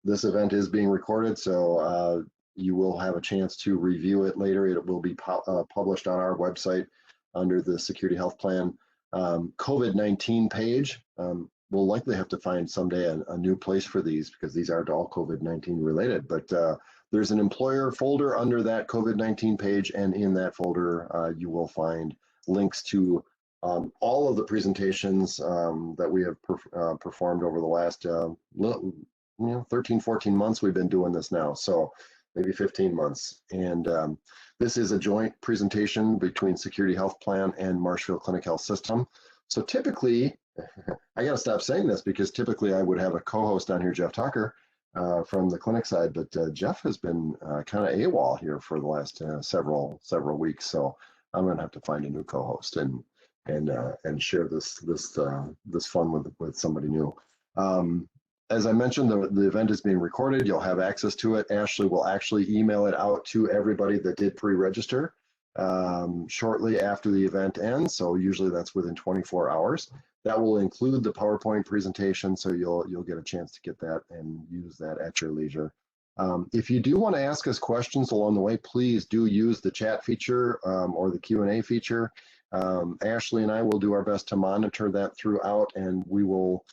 This event is being recorded, so you will have a chance to review it later. It will be published on our website under the Security Health Plan COVID-19 page. We'll likely have to find someday a new place for these because these aren't all COVID-19 related, but there's an employer folder under that COVID-19 page, and in that folder you will find links to all of the presentations that we have performed over the last 13, 14 months. We've been doing this now, so maybe 15 months. And this is a joint presentation between Security Health Plan and Marshfield Clinic Health System. So typically, I got to stop saying this because typically I would have a co-host on here, Jeff Tucker, from the clinic side, but Jeff has been kind of AWOL here for the last several weeks. So I'm going to have to find a new co-host and share this fun with somebody new. As I mentioned, the event is being recorded. You'll have access to it. Ashley will actually email it out to everybody that did pre-register shortly after the event ends. So usually that's within 24 hours. That will include the PowerPoint presentation, so you'll get a chance to get that and use that at your leisure. If you do want to ask us questions along the way, please do use the chat feature or the Q&A feature. Ashley and I will do our best to monitor that throughout, and we will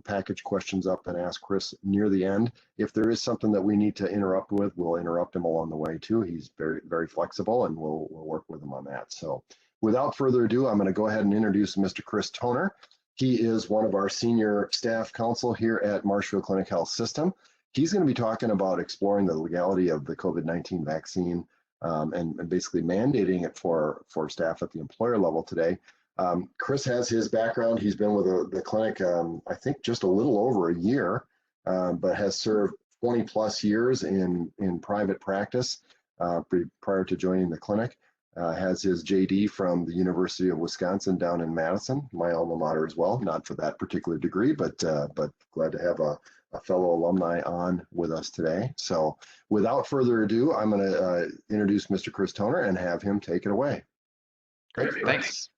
package questions up and ask Chris near the end. If there is something that we need to interrupt with, we'll interrupt him along the way too. He's very, very flexible, and we'll work with him on that. So without further ado, I'm going to go ahead and introduce Mr. Chris Toner. He is one of our senior staff counsel here at Marshfield Clinic Health System. He's going to be talking about exploring the legality of the COVID-19 vaccine and basically mandating it for staff at the employer level today. Chris has his background. He's been with the clinic, I think, just a little over a year, but has served 20 plus years in private practice prior to joining the clinic. Has his JD from the University of Wisconsin down in Madison, my alma mater as well, not for that particular degree, but glad to have a fellow alumni on with us today. So without further ado, I'm going to introduce Mr. Chris Toner and have him take it away. Great, thanks.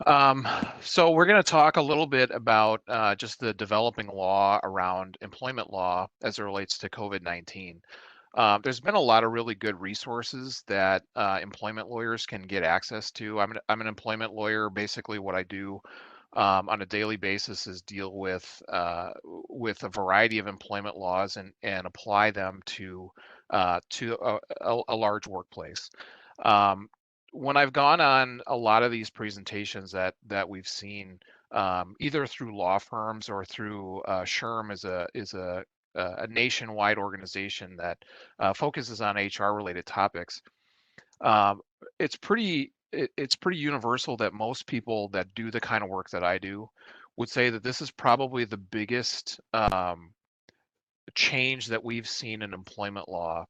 So we're going to talk a little bit about just the developing law around employment law as it relates to COVID-19. There's been a lot of really good resources that employment lawyers can get access to. I'm an employment lawyer. Basically, what I do on a daily basis is deal with a variety of employment laws and apply them to a large workplace. When I've gone on a lot of these presentations that we've seen, either through law firms or through SHRM is a nationwide organization that focuses on HR related topics. It's pretty universal that most people that do the kind of work that I do would say that this is probably the biggest change that we've seen in employment law,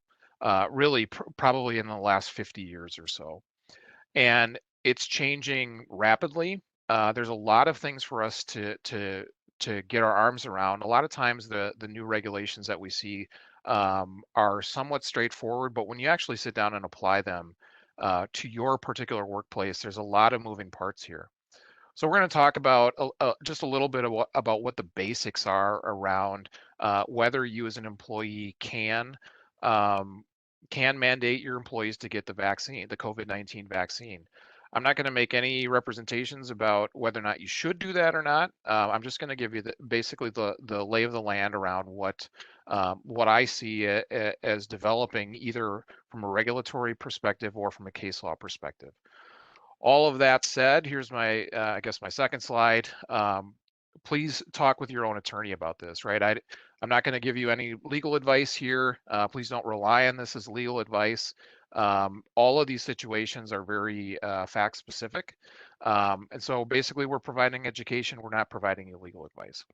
really probably in the last 50 years or so. And it's changing rapidly. There's a lot of things for us to get our arms around. A lot of times the new regulations that we see are somewhat straightforward, but when you actually sit down and apply them to your particular workplace, there's a lot of moving parts here. So we're going to talk about just a little bit about what the basics are around whether you as an employee can mandate your employees to get the vaccine, the COVID-19 vaccine. I'm not going to make any representations about whether or not you should do that or not. I'm just going to give you basically the lay of the land around what I see as developing either from a regulatory perspective or from a case law perspective. All of that said, here's my I guess my second slide. Please talk with your own attorney about this, right? I'm not going to give you any legal advice here. Please don't rely on this as legal advice. All of these situations are very fact specific. And so basically we're providing education. We're not providing you legal advice.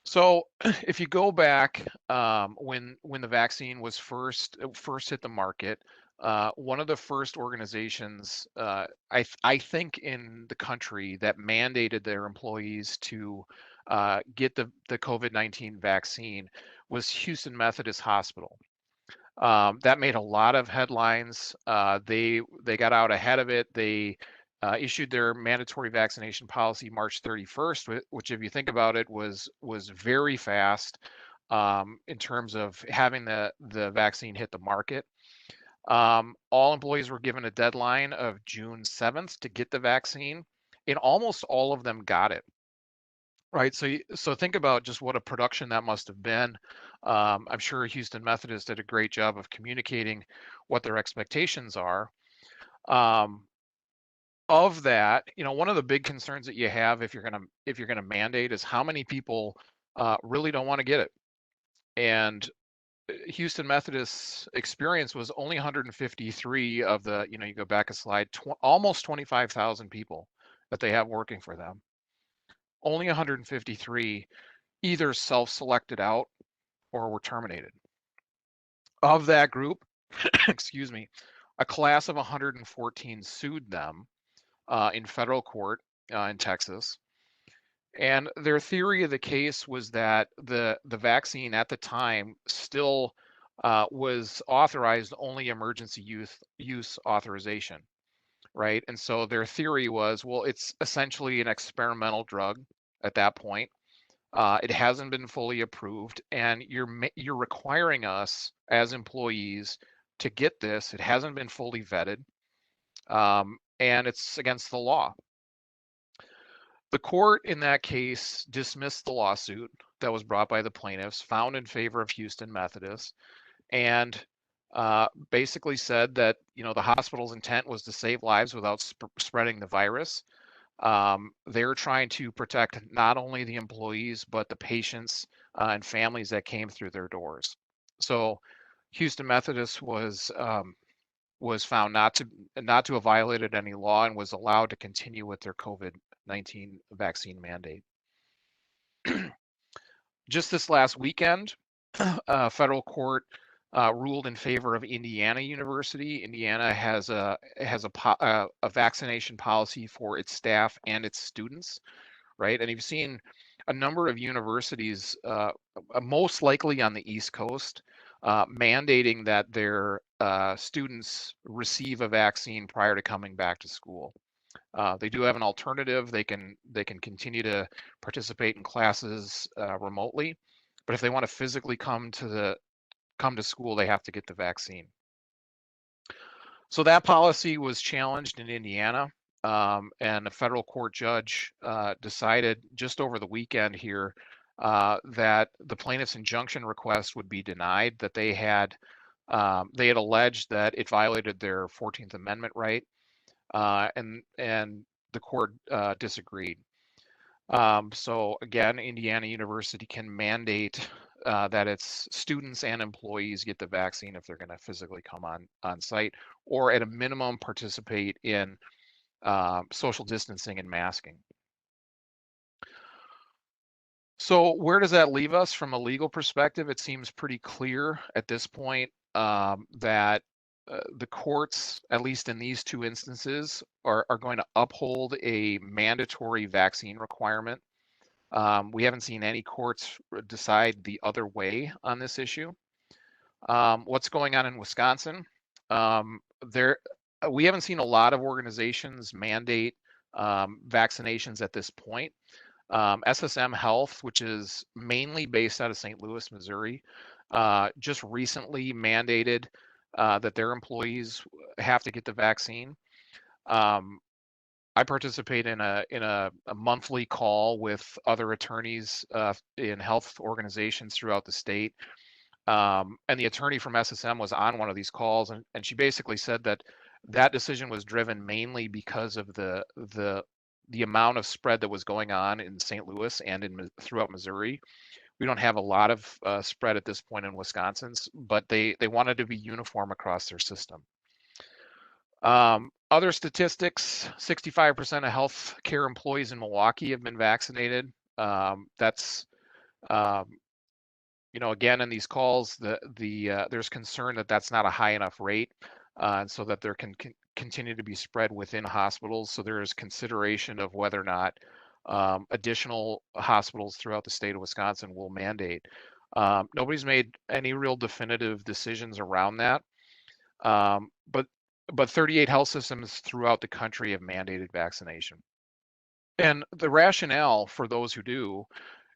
So if you go back when the vaccine was first hit the market, one of the first organizations I think in the country that mandated their employees to get the COVID-19 vaccine was Houston Methodist Hospital. That made a lot of headlines. They got out ahead of it. They issued their mandatory vaccination policy March 31st, which, if you think about it, was very fast in terms of having the vaccine hit the market. All employees were given a deadline of June 7th to get the vaccine, and almost all of them got it. Right. So think about just what a production that must have been. I'm sure Houston Methodist did a great job of communicating what their expectations are. Of that, one of the big concerns that you have if you're gonna mandate is how many people really don't want to get it. And Houston Methodist's experience was only 153 of the, you go back a slide, almost 25,000 people that they have working for them. Only 153 either self-selected out or were terminated. Of that group, excuse me, a class of 114 sued them in federal court in Texas. And their theory of the case was that the vaccine at the time still was authorized only emergency use authorization, right? And so their theory was, well, it's essentially an experimental drug at that point. It hasn't been fully approved, and you're requiring us as employees to get this. It hasn't been fully vetted, and it's against the law. The court in that case dismissed the lawsuit that was brought by the plaintiffs, found in favor of Houston Methodist, and basically said that the hospital's intent was to save lives without spreading the virus. They're trying to protect not only the employees, but the patients and families that came through their doors. So Houston Methodist was found not to have violated any law and was allowed to continue with their COVID-19 vaccine mandate. Just this last weekend, federal court ruled in favor of Indiana University. Indiana has a vaccination policy for its staff and its students, right? And you've seen a number of universities, most likely on the East Coast, mandating that their students receive a vaccine prior to coming back to school. They do have an alternative. They can continue to participate in classes remotely, but if they want to physically come to school, they have to get the vaccine. So that policy was challenged in Indiana, and a federal court judge decided just over the weekend here that the plaintiff's injunction request would be denied, that they had alleged that it violated their 14th Amendment right, and the court disagreed. So again, Indiana University can mandate that its students and employees get the vaccine if they're going to physically come on site, or at a minimum participate in social distancing and masking. So where does that leave us from a legal perspective? It seems pretty clear at this point that the courts, at least in these two instances, are going to uphold a mandatory vaccine requirement. We haven't seen any courts decide the other way on this issue. What's going on in Wisconsin? We haven't seen a lot of organizations mandate vaccinations at this point. SSM Health, which is mainly based out of St. Louis, Missouri, just recently mandated that their employees have to get the vaccine. I participate in a monthly call with other attorneys in health organizations throughout the state. And the attorney from SSM was on one of these calls, and she basically said that decision was driven mainly because of the amount of spread that was going on in St. Louis and throughout Missouri. We don't have a lot of spread at this point in Wisconsin, but they wanted to be uniform across their system. Other statistics: 65% of healthcare employees in Milwaukee have been vaccinated. That's again, in these calls, there's concern that that's not a high enough rate, and so that there can continue to be spread within hospitals. So there is consideration of whether or not additional hospitals throughout the state of Wisconsin will mandate. Nobody's made any real definitive decisions around that, but but 38 health systems throughout the country have mandated vaccination. And the rationale for those who do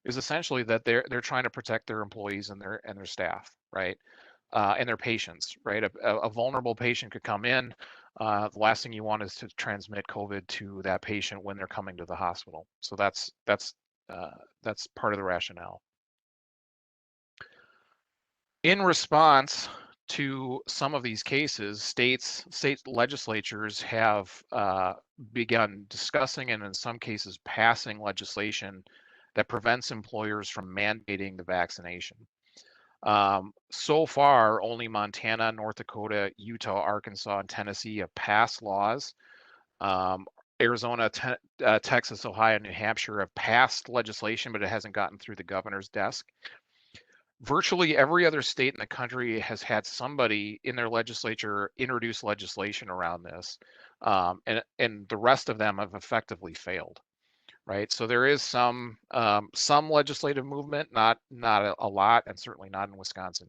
is essentially that they're trying to protect their employees and their staff, right? And their patients, right? A vulnerable patient could come in. The last thing you want is to transmit COVID to that patient when they're coming to the hospital. So that's part of the rationale. In response to some of these cases, state legislatures have begun discussing and in some cases passing legislation that prevents employers from mandating the vaccination. So far, only Montana, North Dakota, Utah, Arkansas, and Tennessee have passed laws. Arizona, Texas, Ohio, and New Hampshire have passed legislation, but it hasn't gotten through the governor's desk. Virtually every other state in the country has had somebody in their legislature introduce legislation around this, and the rest of them have effectively failed. Right, so there is some legislative movement, not a lot, and certainly not in Wisconsin.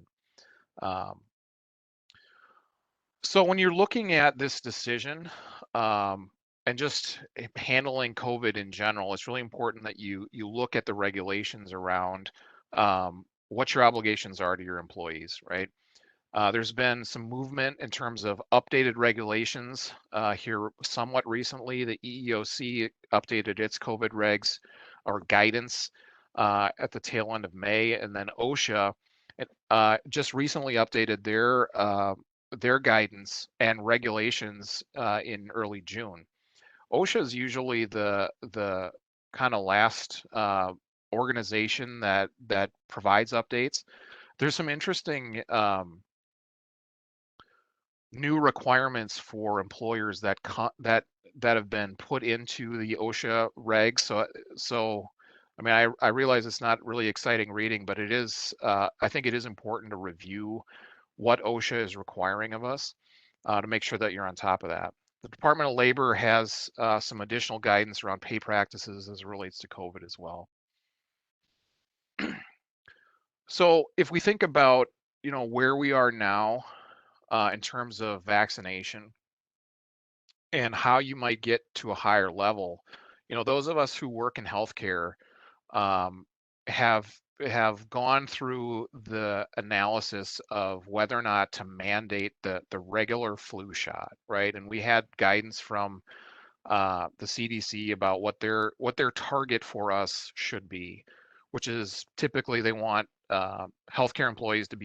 So when you're looking at this decision and just handling COVID in general, it's really important that you look at the regulations around what your obligations are to your employees, right? There's been some movement in terms of updated regulations here somewhat recently. The EEOC updated its COVID regs or guidance at the tail end of May, and then OSHA just recently updated their guidance and regulations in early June. OSHA is usually the kind of last organization that provides updates. There's some interesting new requirements for employers that have been put into the OSHA regs. So I mean, I realize it's not really exciting reading, but it is. I think it is important to review what OSHA is requiring of us to make sure that you're on top of that. The Department of Labor has some additional guidance around pay practices as it relates to COVID as well. So if we think about, where we are now in terms of vaccination and how you might get to a higher level, those of us who work in healthcare um, have gone through the analysis of whether or not to mandate the regular flu shot, right? And we had guidance from the CDC about what their target for us should be, which is typically they want healthcare employees to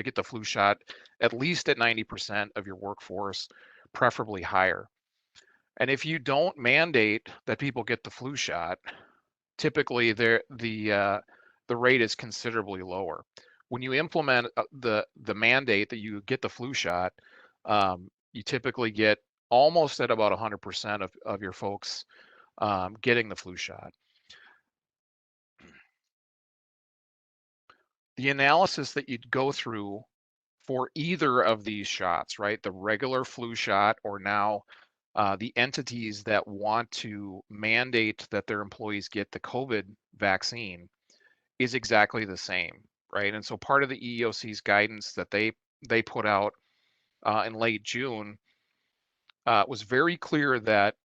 get the flu shot at least at 90% of your workforce, preferably higher. And if you don't mandate that people get the flu shot, typically the rate is considerably lower. When you implement the mandate that you get the flu shot, you typically get almost at about 100% of your folks getting the flu shot. The analysis that you'd go through for either of these shots, right, the regular flu shot or now the entities that want to mandate that their employees get the COVID vaccine is exactly the same, right? And so part of the EEOC's guidance that they put out in late June was very clear that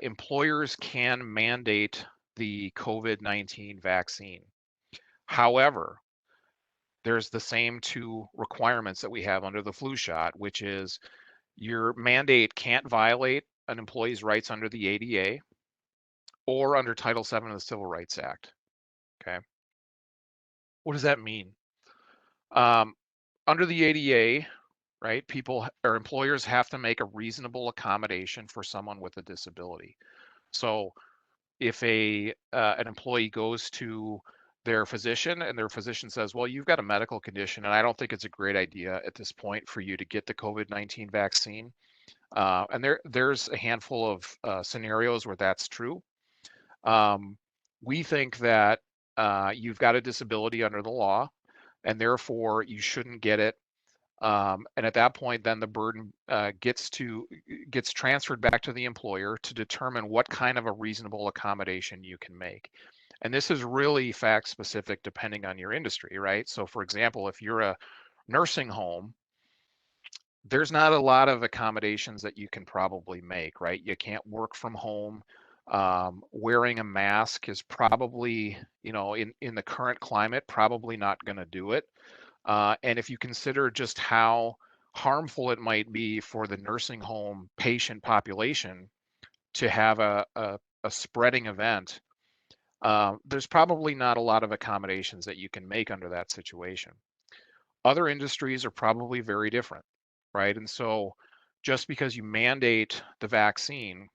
employers can mandate the COVID-19 vaccine. However, there's the same two requirements that we have under the flu shot, which is your mandate can't violate an employee's rights under the ADA or under Title VII of the Civil Rights Act. Okay. What does that mean? Under the ADA, right, people or employers have to make a reasonable accommodation for someone with a disability. So if an employee goes to their physician and their physician says, well, you've got a medical condition and I don't think it's a great idea at this point for you to get the COVID-19 vaccine. And there's a handful of scenarios where that's true. We think that you've got a disability under the law and therefore you shouldn't get it. And at that point, then the burden gets transferred back to the employer to determine what kind of a reasonable accommodation you can make. And this is really fact specific depending on your industry, right? So for example, if you're a nursing home there's not a lot of accommodations that you can probably make, right? You can't work from home. Wearing a mask is probably, in the current climate, probably not going to do it. And if you consider just how harmful it might be for the nursing home patient population to have a spreading event, there's probably not a lot of accommodations that you can make under that situation. Other industries are probably very different, right? And so just because you mandate the vaccine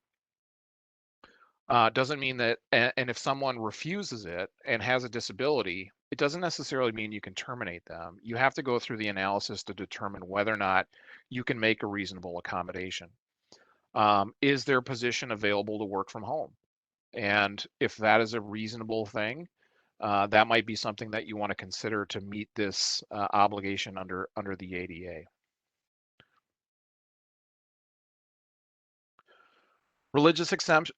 doesn't mean that, and if someone refuses it and has a disability, it doesn't necessarily mean you can terminate them. You have to go through the analysis to determine whether or not you can make a reasonable accommodation. Is their position available to work from home? And if that is a reasonable thing, that might be something that you want to consider to meet this obligation under the ADA. Religious exemption,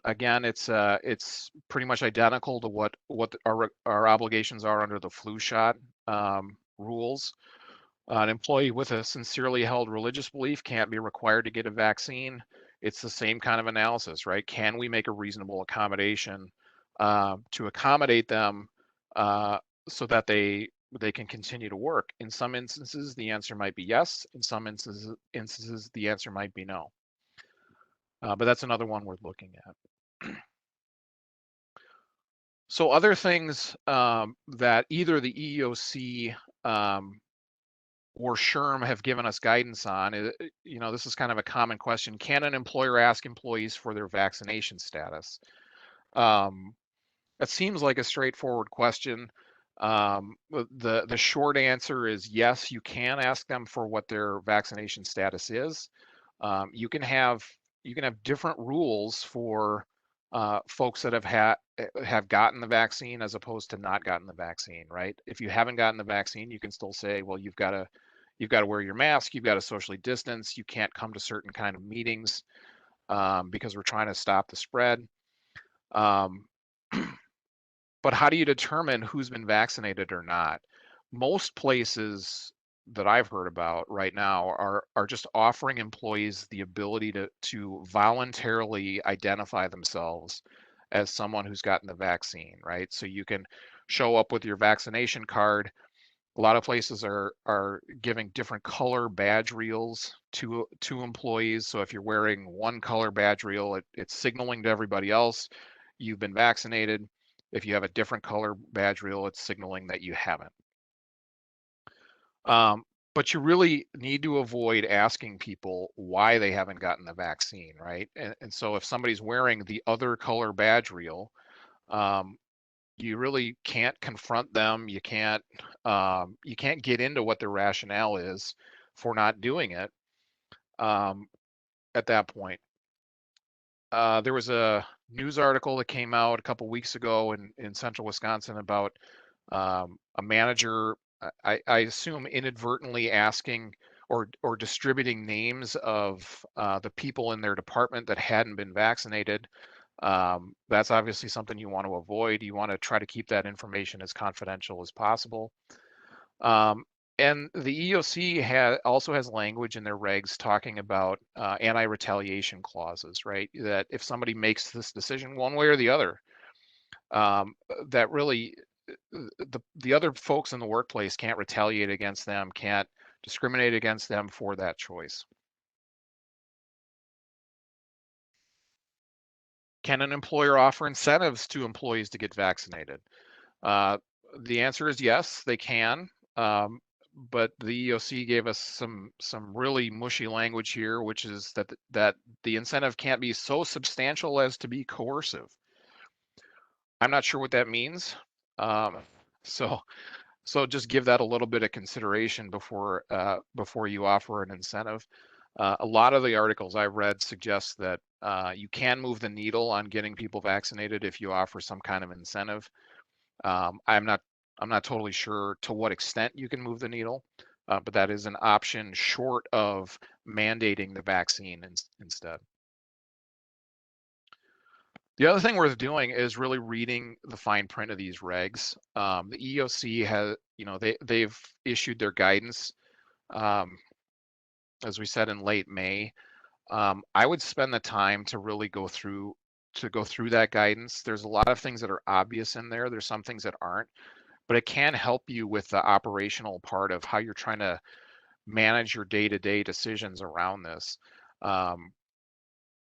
again, it's pretty much identical to what our obligations are under the flu shot rules. An employee with a sincerely held religious belief can't be required to get a vaccine. It's the same kind of analysis, right? Can we make a reasonable accommodation to accommodate them so that they can continue to work? In some instances, the answer might be yes. In some instances, the answer might be no. But that's another one worth looking at. So other things that either the EEOC or SHRM have given us guidance on, this is kind of a common question. Can an employer ask employees for their vaccination status? That seems like a straightforward question. The short answer is yes, you can ask them for what their vaccination status is. You can have different rules for folks that have gotten the vaccine as opposed to not gotten the vaccine, right? If you haven't gotten the vaccine, you can still say, well, you've got to wear your mask, you've got to socially distance, you can't come to certain kind of meetings because we're trying to stop the spread. But how do you determine who's been vaccinated or not? Most places that I've heard about right now are just offering employees the ability to voluntarily identify themselves as someone who's gotten the vaccine, right? So you can show up with your vaccination card. A lot of places are giving different color badge reels to employees. So if you're wearing one color badge reel, it's signaling to everybody else you've been vaccinated. If you have a different color badge reel, it's signaling that you haven't. But you really need to avoid asking people why they haven't gotten the vaccine, right? And so if somebody's wearing the other color badge reel, you really can't confront them. You can't get into what their rationale is for not doing it at that point. There was a news article that came out a couple weeks ago in central Wisconsin about a manager, I assume inadvertently asking or distributing names of the people in their department that hadn't been vaccinated. That's obviously something you want to avoid. You want to try to keep that information as confidential as possible. And the EEOC also has language in their regs talking about anti-retaliation clauses, right? That if somebody makes this decision one way or the other, that really the other folks in the workplace can't retaliate against them, can't discriminate against them for that choice. Can an employer offer incentives to employees to get vaccinated? The answer is yes, they can. But the EEOC gave us some really mushy language here, which is that the incentive can't be so substantial as to be coercive. I'm not sure what that means. So just give that a little bit of consideration before you offer an incentive. A lot of the articles I've read suggest that you can move the needle on getting people vaccinated if you offer some kind of incentive. I'm not totally sure to what extent you can move the needle, but that is an option short of mandating the vaccine instead. The other thing worth doing is really reading the fine print of these regs. The EEOC has, they've issued their guidance um, as we said, in late May. I would spend the time to really go through that guidance. There's a lot of things that are obvious in there. There's some things that aren't, but it can help you with the operational part of how you're trying to manage your day-to-day decisions around this. Um,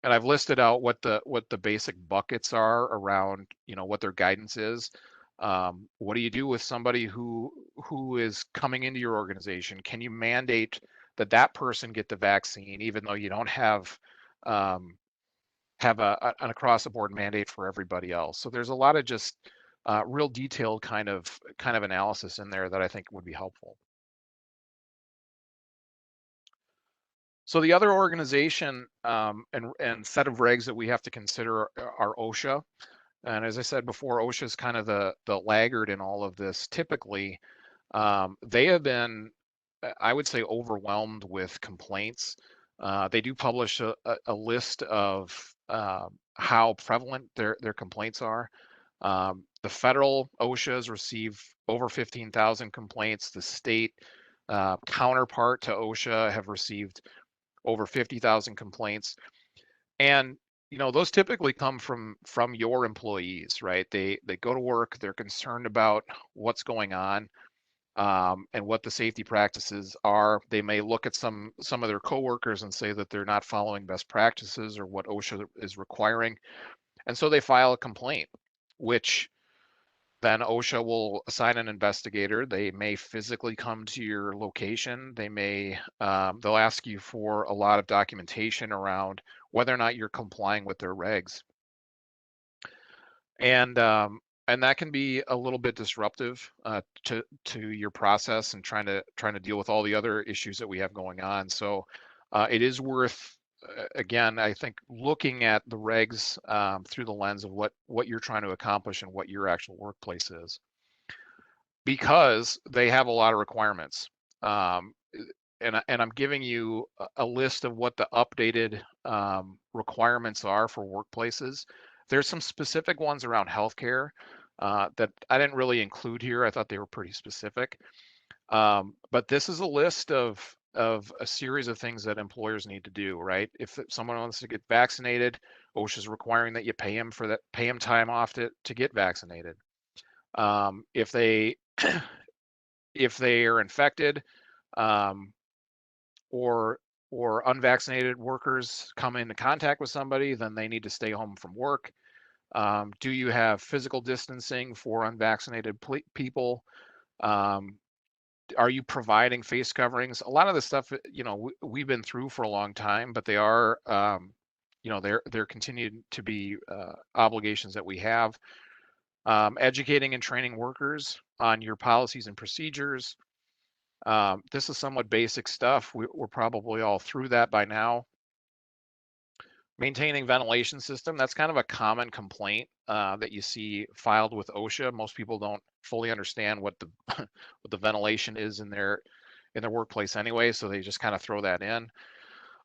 and I've listed out what the basic buckets are around, what their guidance is. What do you do with somebody who is coming into your organization? Can you mandate that that person get the vaccine, even though you don't um, have an across the board mandate for everybody else? So there's a lot of just real detailed kind of analysis in there that I think would be helpful. So the other organization and set of regs that we have to consider are OSHA. And as I said before, OSHA is kind of the laggard in all of this. Typically, they have been, I would say, overwhelmed with complaints. They do publish a list of how prevalent their complaints are. The federal OSHA has received over 15,000 complaints. The state counterpart to OSHA have received over 50,000 complaints. And those typically come from your employees, right? They go to work, they're concerned about what's going on, and what the safety practices are. They may look at some of their coworkers and say that they're not following best practices or what OSHA is requiring, and so they file a complaint, which then OSHA will assign an investigator. They may physically come to your location. They'll ask you for a lot of documentation around whether or not you're complying with their regs. And that can be a little bit disruptive to your process and trying to deal with all the other issues that we have going on. So it is worth, again, I think, looking at the regs through the lens of what you're trying to accomplish and what your actual workplace is, because they have a lot of requirements. And I'm giving you a list of what the updated requirements are for workplaces. There's some specific ones around healthcare that I didn't really include here. I thought they were pretty specific. But this is a list of a series of things that employers need to do, right? If someone wants to get vaccinated, OSHA is requiring that you pay them time off to get vaccinated. If they if they are infected, um, or unvaccinated workers come into contact with somebody, then they need to stay home from work. Do you have physical distancing for unvaccinated people? Are you providing face coverings? A lot of the stuff, we've been through for a long time, but they are, they're continued to be obligations that we have. Educating and training workers on your policies and procedures. This is somewhat basic stuff. We're probably all through that by now. Maintaining ventilation system, that's kind of a common complaint that you see filed with OSHA. Most people don't fully understand what the what the ventilation is in their workplace anyway, so they just kind of throw that in.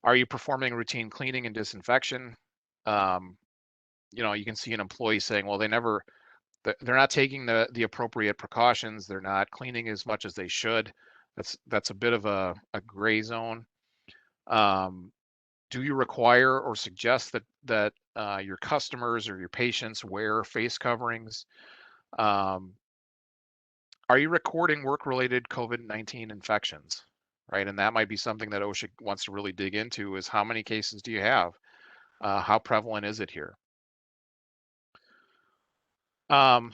Are you performing routine cleaning and disinfection? You can see an employee saying, well, they're not taking the appropriate precautions. They're not cleaning as much as they should. That's a bit of a gray zone. Do you require or suggest that your customers or your patients wear face coverings? Are you recording work-related COVID-19 infections? Right, and that might be something that OSHA wants to really dig into, is how many cases do you have? How prevalent is it here? From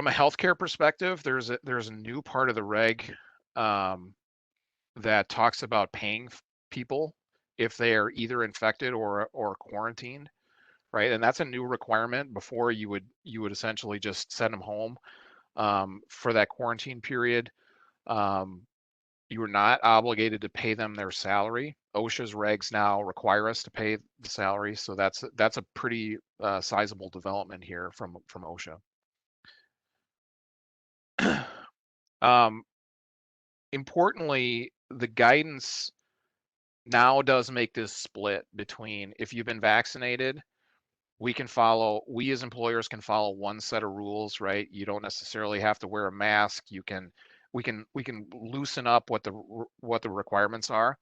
a healthcare perspective, there's a new part of the reg that talks about paying people if they are either infected or quarantined, right? And that's a new requirement. Before, you would essentially just send them home for that quarantine period. You were not obligated to pay them their salary. OSHA's regs now require us to pay the salary, so that's a pretty sizable development here from OSHA. Importantly, the guidance now does make this split between, if you've been vaccinated, we as employers can follow one set of rules, right? You don't necessarily have to wear a mask. You can we can loosen up what the requirements are.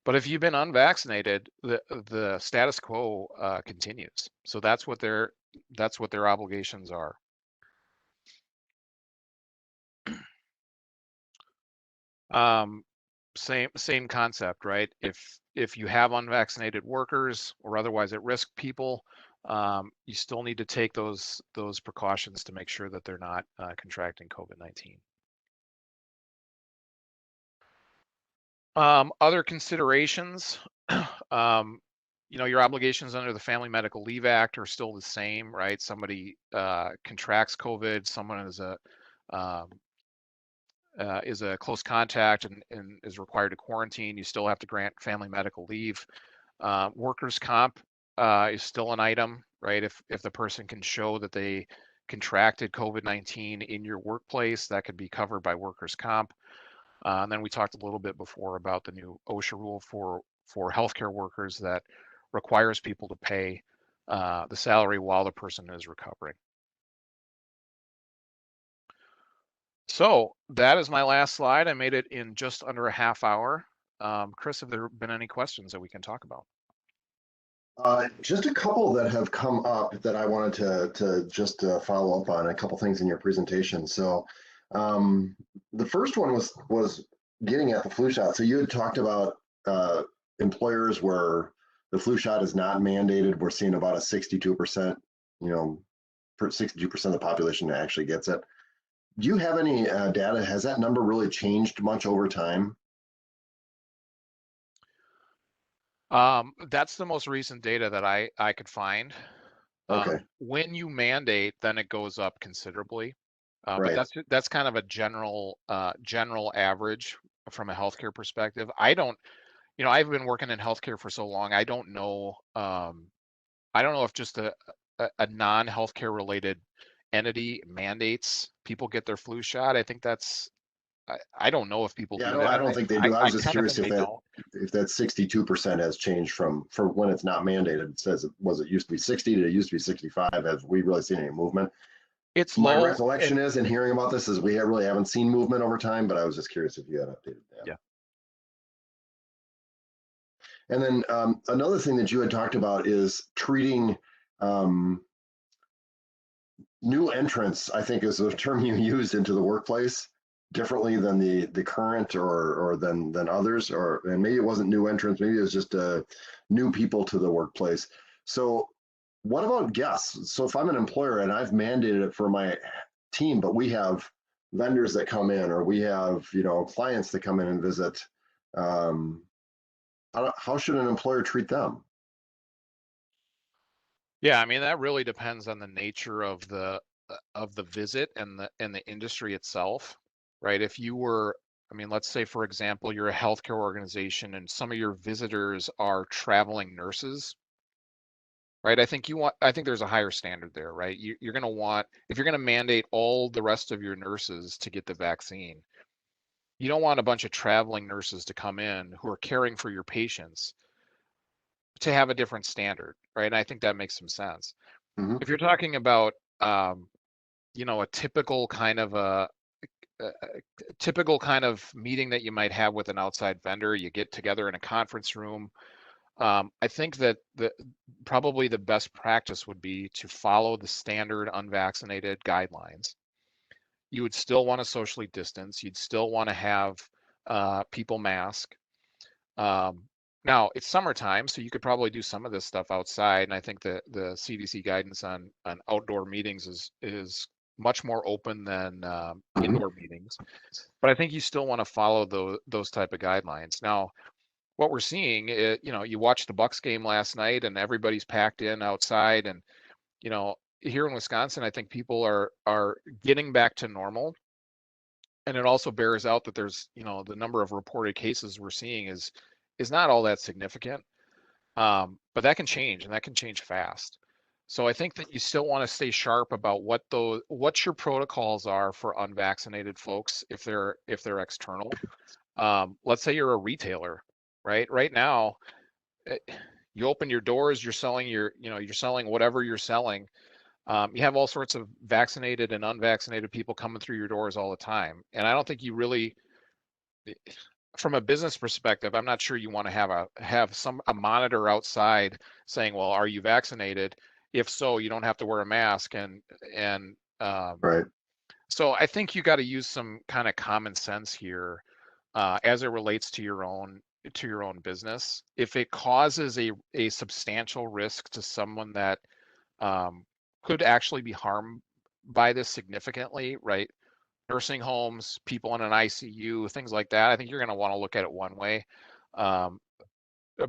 But if you've been unvaccinated, the status quo continues. So that's what their obligations are. Same concept, right? If you have unvaccinated workers or otherwise at risk people, you still need to take those precautions to make sure that they're not contracting COVID-19. Other considerations, your obligations under the Family Medical Leave Act are still the same, right? Somebody contracts COVID, someone is a close contact and is required to quarantine, you still have to grant family medical leave. Workers' comp is still an item, right? If the person can show that they contracted COVID-19 in your workplace, that could be covered by workers' comp. And then we talked a little bit before about the new OSHA rule for healthcare workers that requires people to pay the salary while the person is recovering. So that is my last slide. I made it in just under a half hour. Chris, have there been any questions that we can talk about? Just a couple that have come up that I wanted to just follow up on, a couple things in your presentation. So the first one was getting at the flu shot. So you had talked about employers where the flu shot is not mandated. We're seeing about a 62%, 62% of the population that actually gets it. Do you have any data? Has that number really changed much over time? That's the most recent data that I could find. Okay. When you mandate, then it goes up considerably. Right. But that's kind of a general average from a healthcare perspective. I've been working in healthcare for so long. I don't know if just a non-healthcare related entity mandates people get their flu shot. I think I don't know if people do that. I don't think they do. I was just curious if that 62% has changed for when it's not mandated. It says, it used to be 60? Did it used to be 65? Have we really seen any movement? It's my recollection is, in hearing about this, is we really haven't seen movement over time, but I was just curious if you had updated that. Yeah. And then another thing that you had talked about is treating new entrants, I think is the term you used, into the workplace differently than the current or than others, and maybe it wasn't new entrants, maybe it was just new people to the workplace. So what about guests? So if I'm an employer and I've mandated it for my team, but we have vendors that come in, or we have clients that come in and visit, how should an employer treat them? Yeah, I mean, that really depends on the nature of the visit and the industry itself, right? If you were, let's say, for example, you're a healthcare organization and some of your visitors are traveling nurses, right? I think there's a higher standard there, right? You're going to want, if you're going to mandate all the rest of your nurses to get the vaccine, you don't want a bunch of traveling nurses to come in who are caring for your patients to have a different standard, right? And I think that makes some sense. Mm-hmm. If you're talking about, a typical kind of meeting that you might have with an outside vendor, you get together in a conference room. I think that probably the best practice would be to follow the standard unvaccinated guidelines. You would still want to socially distance. You'd still want to have people mask. Now it's summertime, so you could probably do some of this stuff outside. And I think the CDC guidance on outdoor meetings is much more open than indoor meetings. But I think you still want to follow those type of guidelines. Now, what we're seeing is, you watched the Bucks game last night and everybody's packed in outside, and here in Wisconsin, I think people are getting back to normal. And it also bears out that there's, the number of reported cases we're seeing is not all that significant. But that can change, and that can change fast. So I think that you still want to stay sharp about what your protocols are for unvaccinated folks if they're external. Let's say you're a retailer, right? Right now, you open your doors, you're selling you're selling whatever you're selling. You have all sorts of vaccinated and unvaccinated people coming through your doors all the time. And I don't think you really, from a business perspective, I'm not sure you want to have a monitor outside saying, well, are you vaccinated? If so, you don't have to wear a mask. And Right. so I think you got to use some kind of common sense here as it relates to your own business. If it causes a substantial risk to someone that could actually be harmed by this significantly, right? Nursing homes, people in an ICU, things like that. I think you're going to want to look at it one way.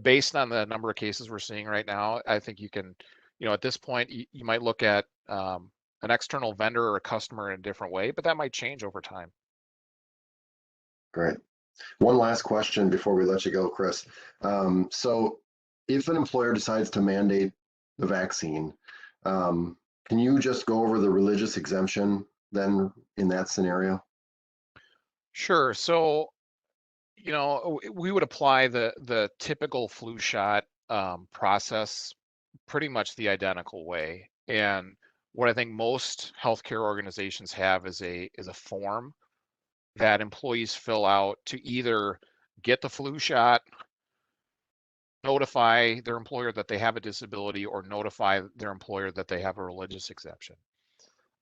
Based on the number of cases we're seeing right now, I think you can, at this point, you might look at an external vendor or a customer in a different way, but that might change over time. Great. One last question before we let you go, Chris. So if an employer decides to mandate the vaccine, can you just go over the religious exemption then in that scenario? Sure. So, we would apply the typical flu shot process pretty much the identical way. And what I think most healthcare organizations have is a form that employees fill out to either get the flu shot, notify their employer that they have a disability, or notify their employer that they have a religious exemption.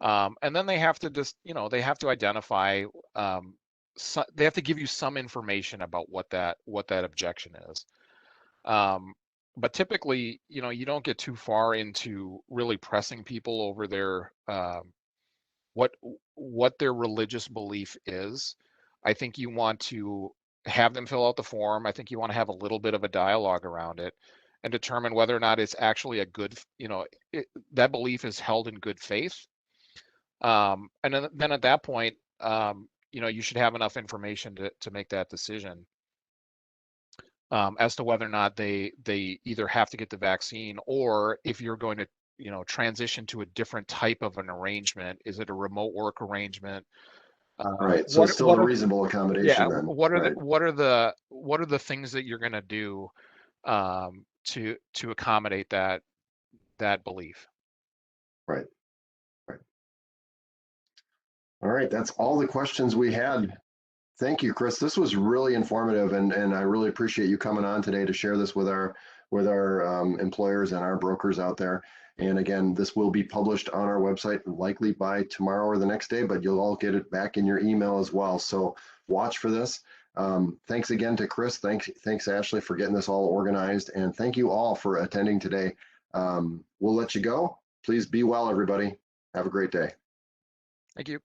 And then they have to they have to identify, they have to give you some information about what that objection is. But typically, you don't get too far into really pressing people over their what their religious belief is. I think you want to have them fill out the form. I think you want to have a little bit of a dialogue around it and determine whether or not it's actually a good, that belief is held in good faith. And then at that point, you should have enough information to make that decision as to whether or not they either have to get the vaccine, or if you're going to transition to a different type of an arrangement. Is it a remote work arrangement? Right. So it's still a reasonable accommodation then. What are Right. what are the things that you're going to do to accommodate that belief? Right. Right. All right. That's all the questions we had. Thank you, Chris. This was really informative, and I really appreciate you coming on today to share this with our employers and our brokers out there. And again, this will be published on our website likely by tomorrow or the next day, but you'll all get it back in your email as well. So watch for this. Thanks again to Chris. Thanks Ashley for getting this all organized, and thank you all for attending today. We'll let you go. Please be well, everybody. Have a great day. Thank you.